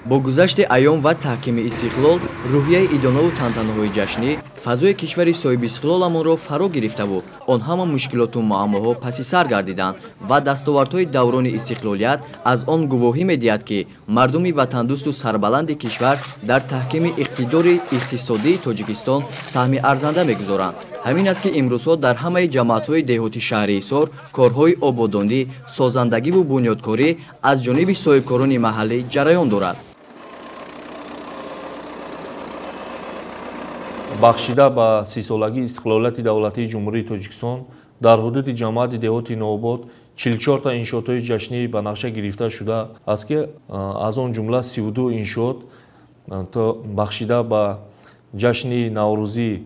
با گذشت ایام و تحکیم استقلال، روحیه ایدانه و تنتنه‌های جشنی فضای کشور صاحب استقلالمان را فرا گرفته و آن همه مشکلات و معماها پس سر گردیدند و دستاوردهای دوران استقلالیت از آن گواهی می‌دهد که مردم وطندوست و سربلند کشور در تحکیم اقتدار اقتصادی تاجیکستان سهم ارزنده می‌گذارند. همین است که امروزها در همه جماعت‌های دهاتی شهر ایسار کارهای آبادانی، سازندگی و بنیادکاری از جانب صاحبکاران محلی جریان دارد. бахшида ба 30-солагии истиқлолияти давлатии ҷумҳурии Тоҷикистон дар ҳудуди ҷамоати деҳоти Нообод 44 та иншоотҳои ҷашнӣ ба нақша гирифта шуда аст ки аз он ҷумла 32 иншоот бахшида ба ҷашни Наврӯзӣ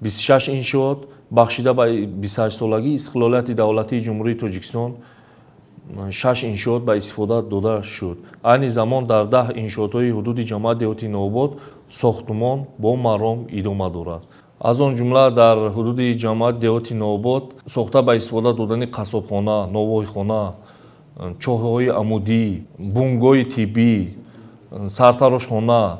26 иншоот бахшида ба 28-солагии истиқлолияти давлатии ҷумҳурии Тоҷикистон 6 иншоот ба истифода дода шуд. Айни замон дар 10 иншоотҳои ҳудуди ҷамоати деҳоти Нообод сохтумон бо маром идома дорад. аз он ҷумла дар ҳудуди ҷамоати деҳоти Нообод сохта ба истифода додани қассобхона, новоҳихона, чоҳҳои амудӣ, бунгои тиббӣ, сартарошхона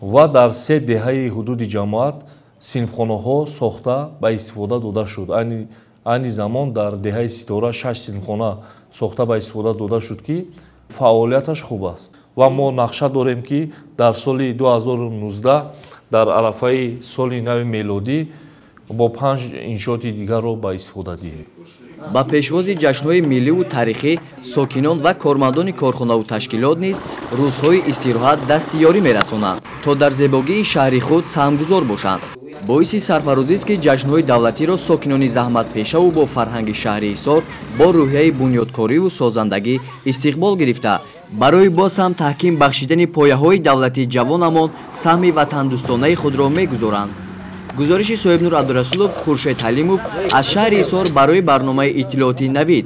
ва дар 3 деҳаи ҳудуди ҷамоат синфхонаҳо сохта ба истифода дода шуд. айни замон дар деҳаи Ситора 6 синфхона сохта ба истифода дода шуд ки фаъолияташ хуб аст. ва мо нақша дорем ки дар соли 2019 дар арафаи соли нави мелодӣ бо 5 иншооти дигарро ба истифода диҳем. ба пешвози ҷашнҳои милливу тарихӣ сокинон ва кормандони корхонаву ташкилот низ рӯзҳои истироҳат дасти ёрӣ мерасонанд то дар зебогии шаҳри худ саҳмгузор бошанд. боиси сарфарозист ки ҷашнҳои давлатиро сокинони заҳматпешаву бо фарҳанги шаҳри Ҳисор бо рӯҳияи бунёдкориву созандагӣ истиқбол гирифта барои боз ҳам таҳким бахшидани пояҳои давлатии ҷавонамон саҳми ватандӯстонаи худро мегузоранд. гузориши соҳибнур Абдурасулов, Хуршед Ҳалимов аз шаҳри Ҳисор барои барномаи иттилооти Навид.